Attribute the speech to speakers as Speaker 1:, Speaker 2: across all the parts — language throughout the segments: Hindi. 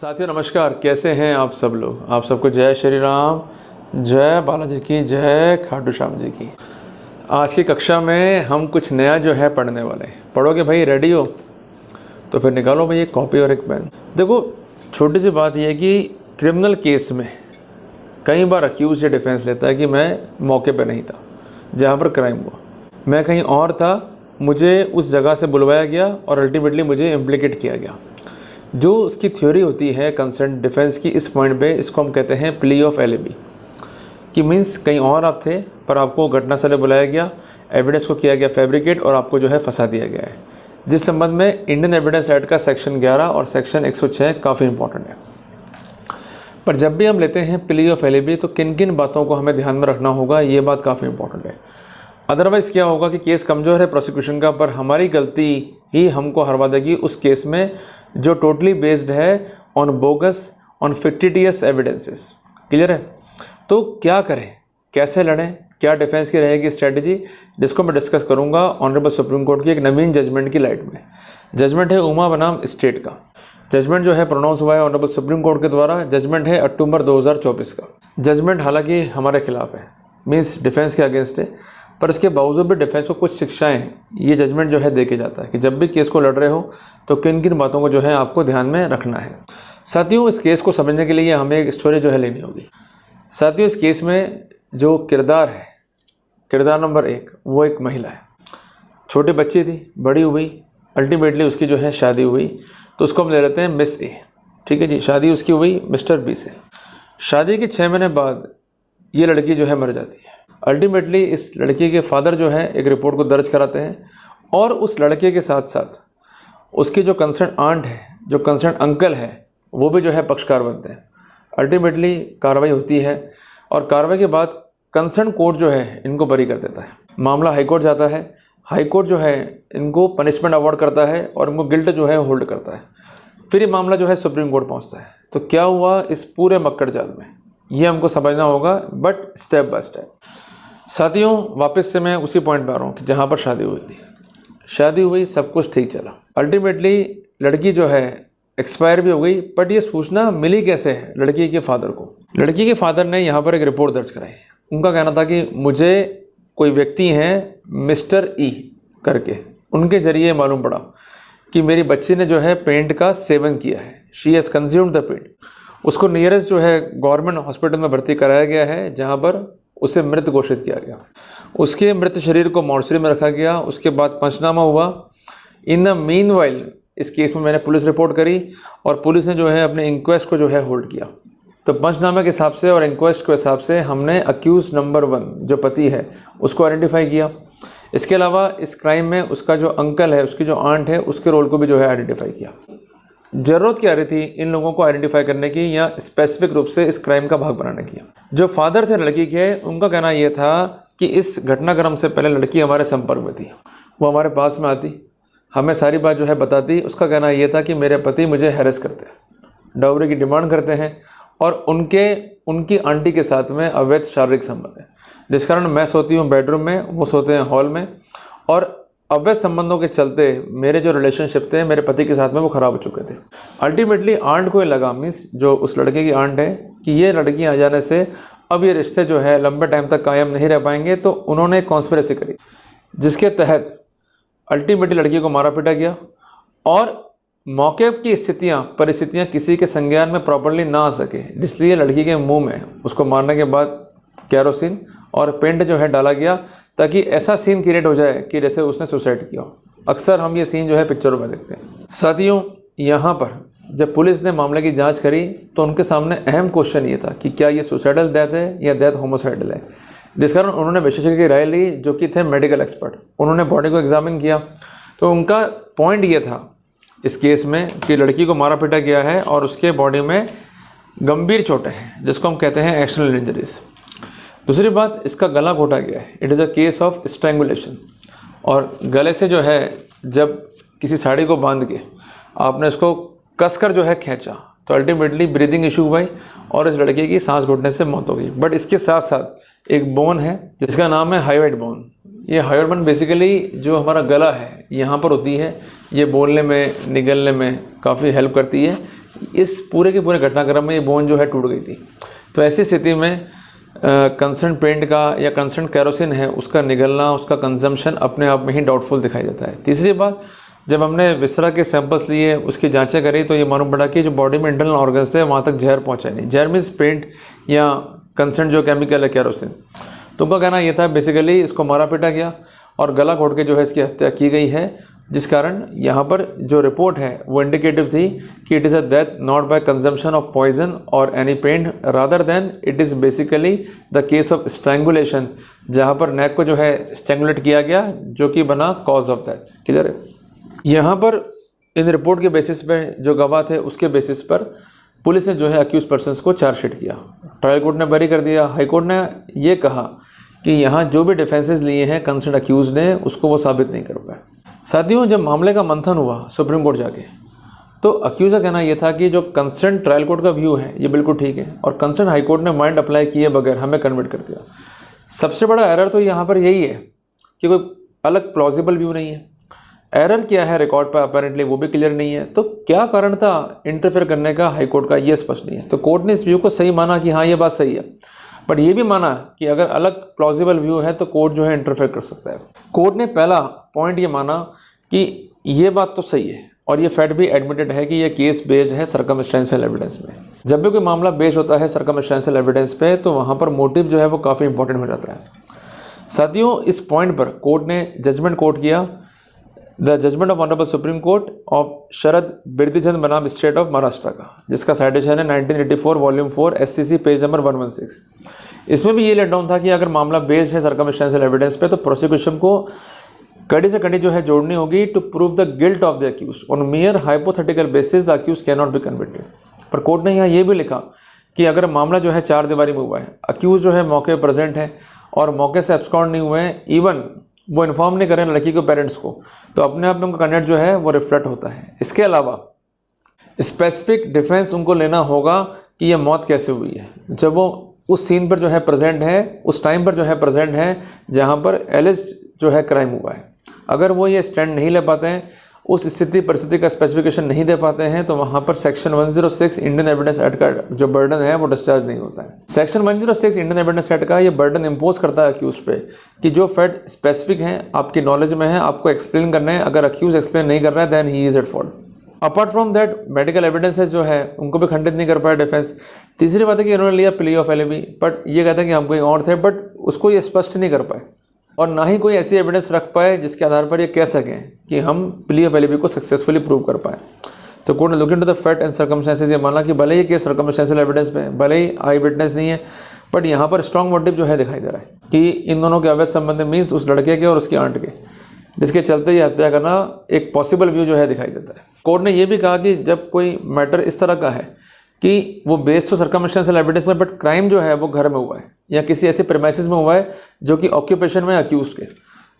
Speaker 1: साथियों नमस्कार, कैसे हैं आप सब लोग। आप सबको जय श्री राम, जय बालाजी की, जय खाटू श्याम जी की। आज की कक्षा में हम कुछ नया जो है पढ़ने वाले हैं। पढ़ोगे भाई, रेडी हो? तो फिर निकालो भाई एक कॉपी और एक पेन। देखो, छोटी सी बात यह है कि क्रिमिनल केस में कई बार अक्यूज या डिफेंस लेता है कि मैं मौके पर नहीं था जहाँ पर क्राइम हुआ, मैं कहीं और था, मुझे उस जगह से बुलवाया गया और अल्टीमेटली मुझे इम्प्लिकेट किया गया। जो उसकी थ्योरी होती है कंसर्न डिफेंस की, इस पॉइंट पे इसको हम कहते हैं प्ली ऑफ एलिबी, कि मीन्स कहीं और आप थे पर आपको घटनास्थल बुलाया गया, एविडेंस को किया गया फैब्रिकेट और आपको जो है फंसा दिया गया है। जिस संबंध में इंडियन एविडेंस एक्ट का सेक्शन 11 और सेक्शन 106 काफ़ी इंपॉर्टेंट है। पर जब भी हम लेते हैं प्ली ऑफ एलिबी तो किन किन बातों को हमें ध्यान में रखना होगा, ये बात काफ़ी इंपॉर्टेंट है। अदरवाइज़ क्या होगा कि केस कमज़ोर है प्रोसिक्यूशन का, पर हमारी गलती ही हमको हरवा देगी उस केस में जो टोटली बेस्ड है on bogus, on fictitious evidences. Clear है? तो क्या करें, कैसे लड़ें, क्या डिफेंस की रहेगी स्ट्रेटजी, जिसको मैं डिस्कस करूंगा ऑनरेबल सुप्रीम कोर्ट की एक नवीन जजमेंट की लाइट में। जजमेंट है उमा बनाम स्टेट का। जजमेंट जो है प्रोनाउंस हुआ है ऑनरेबल सुप्रीम कोर्ट के द्वारा। जजमेंट है अक्टूबर 2024 का। जजमेंट हालांकि हमारे खिलाफ है, मीन्स डिफेंस के अगेंस्ट है, पर इसके बावजूद भी डिफेंस को कुछ शिक्षाएं ये जजमेंट जो है दे के जाता है कि जब भी केस को लड़ रहे हो तो किन किन बातों को जो है आपको ध्यान में रखना है। साथियों, इस केस को समझने के लिए हमें एक स्टोरी जो है लेनी होगी। साथियों, इस केस में जो किरदार है, किरदार नंबर 1, वो एक महिला है। छोटी बच्ची थी, बड़ी हुई, अल्टीमेटली उसकी जो है शादी हुई, तो उसको हम ले लेते हैं मिस ए। ठीक है जी, शादी उसकी हुई मिस्टर बी से। शादी के 6 महीने बाद ये लड़की जो है मर जाती है। अल्टीमेटली इस लड़की के फादर जो है एक रिपोर्ट को दर्ज कराते हैं और उस लड़के के साथ साथ उसकी जो कंसर्न आंट है, जो कंसर्न अंकल है, वो भी जो है पक्षकार बनते हैं। अल्टीमेटली कार्रवाई होती है और कार्रवाई के बाद कंसर्न कोर्ट जो है इनको बरी कर देता है। मामला हाईकोर्ट जाता है। हाईकोर्ट जो है इनको पनिशमेंट अवार्ड करता है और इनको गिल्ट जो है होल्ड करता है। फिर ये मामला जो है सुप्रीम कोर्ट पहुँचता है। तो क्या हुआ इस पूरे मक्कड़ जाल में, ये हमको समझना होगा, बट स्टेप बाय स्टेप। साथियों, वापस से मैं उसी पॉइंट पे आ रहा हूँ कि जहाँ पर शादी हुई थी। शादी हुई, सब कुछ ठीक चला। अल्टीमेटली लड़की जो है एक्सपायर भी हो गई, बट ये सूचना मिली कैसे है लड़की के फादर को। लड़की के फादर ने यहाँ पर एक रिपोर्ट दर्ज कराई। उनका कहना था कि मुझे कोई व्यक्ति हैं मिस्टर ई करके, उनके जरिए मालूम पड़ा कि मेरी बच्ची ने जो है पेंट का सेवन किया है। She has consumed the paint. उसको नियरेस्ट जो है गवर्नमेंट हॉस्पिटल में भर्ती कराया गया है, जहाँ पर उसे मृत घोषित किया गया। उसके मृत शरीर को मॉर्चरी में रखा गया। उसके बाद पंचनामा हुआ। इन द मीनवाइल इस केस में मैंने पुलिस रिपोर्ट करी और पुलिस ने जो है अपने इंक्वेस्ट को जो है होल्ड किया। तो पंचनामे के हिसाब से और इंक्वेस्ट के हिसाब से हमने अक्यूज नंबर 1 जो पति है उसको आइडेंटिफाई किया। इसके अलावा इस क्राइम में उसका जो अंकल है, उसकी जो आंट है, उसके रोल को भी जो है आइडेंटिफाई किया। ज़रूरत क्या रही थी इन लोगों को आइडेंटिफाई करने की या स्पेसिफिक रूप से इस क्राइम का भाग बनाने की? जो फादर थे लड़की के, उनका कहना यह था कि इस घटनाक्रम से पहले लड़की हमारे संपर्क में थी। वो हमारे पास में आती, हमें सारी बात जो है बताती। उसका कहना यह था कि मेरे पति मुझे हैरेस करते हैं, डाउरी की डिमांड करते हैं और उनकी आंटी के साथ में अवैध शारीरिक संबंध है, जिस कारण मैं सोती हूँ बेडरूम में, वो सोते हैं हॉल में, और अवैध संबंधों के चलते मेरे जो रिलेशनशिप थे मेरे पति के साथ में वो ख़राब हो चुके थे। अल्टीमेटली आंट को ये लगा, मीन्स जो उस लड़के की आंट है, कि ये लड़की आ जाने से अब ये रिश्ते जो है लंबे टाइम तक कायम नहीं रह पाएंगे। तो उन्होंने एक कॉन्स्पिरेसी करी जिसके तहत अल्टीमेटली लड़की को मारा पीटा गया और मौके की परिस्थितियाँ किसी के संज्ञान में प्रॉपरली ना आ सके, इसलिए लड़की के मुँह में उसको मारने के बाद कैरोसिन और पेंट जो है डाला गया, ताकि ऐसा सीन क्रिएट हो जाए कि जैसे उसने सुसाइड किया। अक्सर हम ये सीन जो है पिक्चरों में देखते हैं। साथियों, यहाँ पर जब पुलिस ने मामले की जांच करी तो उनके सामने अहम क्वेश्चन ये था कि क्या ये सुसाइडल डेथ है या डेथ होमोसाइडल है, जिस कारण उन्होंने विशेषज्ञ की राय ली जो कि थे मेडिकल एक्सपर्ट। उन्होंने बॉडी को एग्जामिन किया तो उनका पॉइंट ये था इस केस में कि लड़की को मारा पीटा गया है और उसके बॉडी में गंभीर चोटें हैं, जिसको हम कहते हैं एक्सटर्नल इंजरीज। दूसरी बात, इसका गला घोटा गया है। It is a case of strangulation. और गले से जो है जब किसी साड़ी को बांध के आपने इसको कसकर जो है खींचा तो अल्टीमेटली ब्रीदिंग इशू हुआ और इस लड़के की सांस घुटने से मौत हो गई। बट इसके साथ साथ एक बोन है जिसका नाम है हाइवेट बोन। ये हाइवेट बोन बेसिकली जो हमारा गला है यहाँ पर होती है, ये बोलने में, निगलने में काफ़ी हेल्प करती है। इस पूरे के पूरे घटनाक्रम में ये बोन जो है टूट गई थी। तो ऐसी स्थिति में कंसर्न पेंट का या कंसर्न कैरोसिन है उसका निगलना, उसका कंजम्पशन अपने आप में ही डाउटफुल दिखाई देता है। तीसरी बात, जब हमने विसरा के सैंपल्स लिए, उसकी जांचें करी, तो ये मालूम पड़ा कि जो बॉडी में इंटरनल ऑर्गन्स थे वहाँ तक जहर पहुँचा नहीं। जहर मीन्स पेंट या कंसर्न जो केमिकल है कैरोसिन। तो उनका कहना ये था बेसिकली इसको मारा पीटा गया और गला घोट के जो है इसकी हत्या की गई है, जिस कारण यहाँ पर जो रिपोर्ट है वो इंडिकेटिव थी कि it is a death not by consumption of poison और any pain, rather than it is basically the case of strangulation, जहाँ पर नेक को जो है स्ट्रैंगुलेट किया गया, जो कि बना कॉज ऑफ डेथ। क्लियर है? यहाँ पर इन रिपोर्ट के बेसिस पे जो गवाह थे उसके बेसिस पर पुलिस ने जो है अक्यूज पर्सन्स को चार्जशीट किया। ट्रायल कोर्ट ने बरी कर दिया। हाई कोर्ट ने ये कहा कि यहाँ जो भी डिफेंसेस लिए हैं कंसर्न अक्यूज ने, उसको वो साबित नहीं कर पाए। साथियों, जब मामले का मंथन हुआ सुप्रीम कोर्ट जाके, तो अक्यूज का कहना यह था कि जो कंसर्न ट्रायल कोर्ट का व्यू है ये बिल्कुल ठीक है और कंसर्न हाई कोर्ट ने माइंड अप्लाई किए बगैर हमें कन्वर्ट कर दिया। सबसे बड़ा एरर तो यहाँ पर यही है कि कोई अलग प्लॉजिबल व्यू नहीं है। एरर क्या है रिकॉर्ड पर अपेरेंटली वो भी क्लियर नहीं है। तो क्या कारण था इंटरफेयर करने का हाई कोर्ट का, ये स्पष्ट नहीं है। तो कोर्ट ने इस व्यू को सही माना कि हाँ ये बात सही है, बट ये भी माना कि अगर अलग प्लॉजिबल व्यू है तो कोर्ट जो है इंटरफेयर कर सकता है। कोर्ट ने पहला पॉइंट ये माना कि ये बात तो सही है और ये फैक्ट भी एडमिटेड है कि ये केस बेस्ड है सर्कमस्टेंशियल एविडेंस में। जब भी कोई मामला बेस्ड होता है सर्कमस्टेंशियल एविडेंस पे तो वहाँ पर मोटिव जो है वो काफ़ी इंपॉर्टेंट हो जाता है। साथियों, इस पॉइंट पर कोर्ट ने जजमेंट कोट किया, the judgement of honourable Supreme Court of Sharad Birdhichand बनाम स्टेट ऑफ महाराष्ट्र का, जिसका साइटेशन है 1984 वॉल्यूम 4 SCC पेज नंबर 116। इसमें भी ये लेट डाउन था कि अगर मामला बेस्ड है सर्कमस्टेंशियल एविडेंस पे तो प्रोसिक्यूशन को कड़ी से कड़ी जो है जोड़नी होगी to prove the guilt of the accused. On mere hypothetical basis the accused can not be convicted. पर कोर्ट ने यहाँ ये भी लिखा कि अगर मामला जो है चार दीवारी में हुआ है, अक्यूज जो है मौके पर प्रेजेंट है और मौके से एब्सकॉन्ड नहीं हुए हैं, इवन वो इन्फॉर्म नहीं करें लड़की के पेरेंट्स को, तो अपने आप में उनका कंडक्ट जो है वो रिफ्लेक्ट होता है। इसके अलावा स्पेसिफिक डिफेंस उनको लेना होगा कि ये मौत कैसे हुई है, जब वो उस सीन पर जो है प्रेजेंट है, उस टाइम पर जो है प्रेजेंट है जहाँ पर एलिज्ड जो है क्राइम हुआ है। अगर वो ये स्टैंड नहीं ले पाते हैं, उस स्थिति परिस्थिति का स्पेसिफिकेशन नहीं दे पाते हैं, तो वहाँ पर सेक्शन 106 इंडियन एविडेंस एक्ट का जो बर्डन है वो डिस्चार्ज नहीं होता है। सेक्शन 106 इंडियन एविडेंस एक्ट का ये बर्डन इम्पोज करता है अक्यूज पे कि जो फैक्ट स्पेसिफिक हैं, आपकी नॉलेज में है, आपको एक्सप्लेन करना है। अगर अक्यूज एक्सप्लेन नहीं कर रहा है then he is at fault. Apart from that medical evidences जो है उनको भी खंडित नहीं कर पाया डिफेंस। तीसरी बात है कि इन्होंने लिया प्ली ऑफ एलिबी, बट ये कहते हैं कि हम कोई और थे, बट उसको ये स्पष्ट नहीं कर पाए और ना ही कोई ऐसी एविडेंस रख पाए जिसके आधार पर ये कह सकें कि हम प्ली ऑफ एलिबी को सक्सेसफुली प्रूव कर पाए। तो कोर्ट ने look into the fact and circumstances, ये माना कि भले ही केस सर्कमस्टेंशियल एविडेंस में, भले ही आई विटनेस नहीं है, बट यहाँ पर स्ट्रॉन्ग मोटिव जो है दिखाई दे रहा है कि इन दोनों के अवैध संबंध मीन्स उस लड़के के और उसकी आंट के, जिसके चलते ये हत्या करना एक पॉसिबल व्यू जो है दिखाई देता है। कोर्ट ने यह भी कहा कि जब कोई मैटर इस तरह का है कि वो बेस्ड तो सर्कमस्टेंशियल एविडेंस में, बट क्राइम जो है वो घर में हुआ है या किसी ऐसे प्रेमाइसिस में हुआ है जो कि ऑक्यूपेशन में अक्यूज के,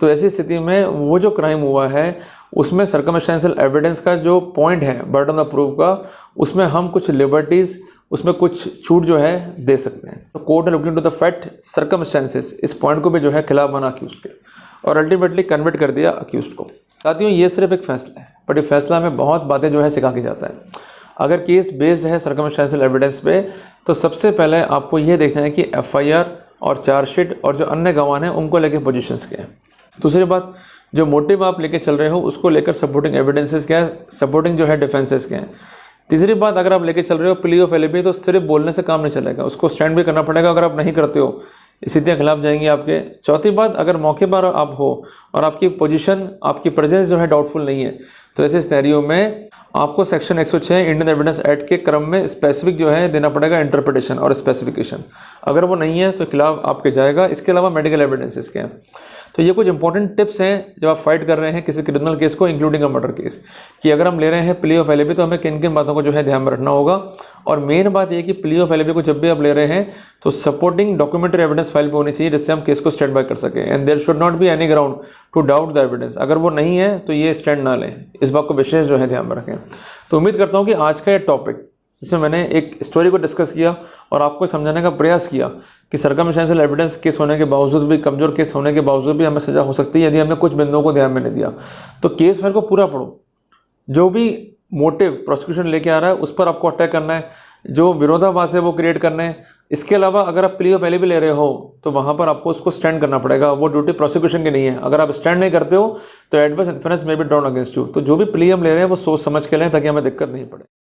Speaker 1: तो ऐसी स्थिति में वो जो क्राइम हुआ है उसमें सर्कमस्टेंशियल एविडेंस का जो पॉइंट है बर्डन ऑफ प्रूफ का, उसमें हम कुछ लिबर्टीज़, उसमें कुछ छूट जो है दे सकते हैं। तो कोर्ट ने look into the fact circumstances, इस पॉइंट को भी जो है खिलाफ बना अक्यूज के और अल्टीमेटली कन्वर्ट कर दिया अक्यूज को। साथियों, ये सिर्फ एक फैसला है, बट ये फैसला में बहुत बातें जो है सिखा के जाता है। अगर केस बेस्ड है सर्कमस्टेंशियल एविडेंस पे तो सबसे पहले आपको ये देखना है कि FIR और चार्जशीट और जो अन्य गवाह हैं उनको लेकर पोजीशंस क्या है। दूसरी बात, जो मोटिव आप लेके चल रहे हो उसको लेकर सपोर्टिंग एविडेंसेस क्या है, सपोर्टिंग जो है डिफेंसेस क्या है। तीसरी बात, अगर आप लेके चल रहे हो प्ली ऑफ एलिबी, तो सिर्फ बोलने से काम नहीं चलेगा, उसको स्टैंड भी करना पड़ेगा। अगर आप नहीं करते हो स्थितियाँ खिलाफ जाएंगी आपके। चौथी बात, अगर मौके पर आप हो और आपकी पोजीशन, आपकी प्रेजेंस जो है डाउटफुल नहीं है, तो ऐसे सिनेरियो में आपको सेक्शन 106 इंडियन एविडेंस एक्ट के क्रम में स्पेसिफिक जो है देना पड़ेगा इंटरप्रिटेशन और स्पेसिफिकेशन। अगर वो नहीं है तो खिलाफ आपके जाएगा। इसके अलावा मेडिकल एविडेंसेस के हैं। तो ये कुछ इंपॉर्टेंट टिप्स हैं जब आप फाइट कर रहे हैं किसी क्रिमिनल केस को, इंक्लूडिंग अ मर्डर केस, कि अगर हम ले रहे हैं प्ली ऑफ एलिबी तो हमें किन किन बातों को जो है ध्यान में रखना होगा। और मेन बात ये कि प्ली ऑफ एलिबी को जब भी आप ले रहे हैं तो सपोर्टिंग डॉक्यूमेंट्री एविडेंस फाइल पे होनी चाहिए जिससे हम केस को स्टैंड बाय कर सकें। And there should not be any ground to doubt the evidence. अगर वो नहीं है तो ये स्टैंड ना लें, इस बात को विशेष जो है ध्यान में रखें। तो उम्मीद करता हूँ कि आज का ये टॉपिक जिसमें मैंने एक स्टोरी को डिस्कस किया और आपको समझाने का प्रयास किया कि सर्कमस्टेंशियल एविडेंस केस होने के बावजूद भी, कमजोर केस होने के बावजूद भी हमें सजा हो सकती है यदि हमने कुछ बिंदुओं को ध्यान में नहीं दिया। तो केस फाइल को पूरा पढ़ो, जो भी मोटिव प्रोसिक्यूशन लेके आ रहा है उस पर आपको अटैक करना है, जो विरोधाभास है वो क्रिएट करना है। इसके अलावा अगर आप प्ली ऑफ एलिबी ले रहे हो तो वहाँ पर आपको उसको स्टैंड करना पड़ेगा, वो ड्यूटी प्रोसिक्यूशन की नहीं है। अगर आप स्टैंड नहीं करते हो तो एडवर्स इन्फरेंस में बी ड्रॉन अगेंस्ट यू। तो जो भी प्ली हम ले रहे हैं वो सोच समझ के लें ताकि हमें दिक्कत नहीं पड़े।